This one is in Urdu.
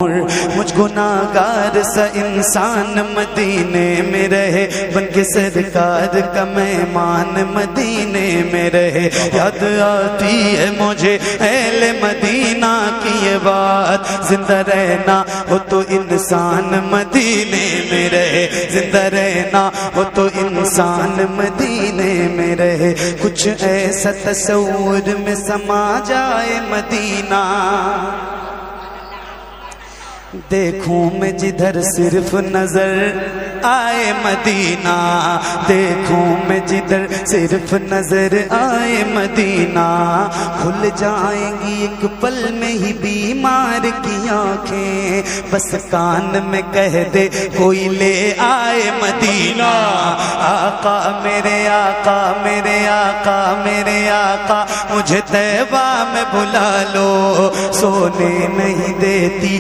نور، مجھ گناہگار سا انسان مدینے میں رہے، بن کے سرکار کا مہمان مدینے میں رہے۔ یاد آتی ہے مجھے اہل مدینہ کی یہ بات، زندہ رہنا ہو تو انسان مدینے میں رہے، زندہ رہنا ہو تو انسان مدینے میں رہے۔ کچھ ایسا تصور میں سما جائے مدینہ، دیکھوں میں جدھر صرف نظر آئے مدینہ، دیکھوں میں جدھر صرف نظر آئے مدینہ، کھل جائیں گی ایک پل میں ہی بیمار کی آنکھیں، بس کان میں کہہ دے کوئی لے آئے مدینہ۔ آقا میرے آقا میرے آقا میرے آقا، مجھے طیبہ میں بلا لو، سونے نہیں دیتی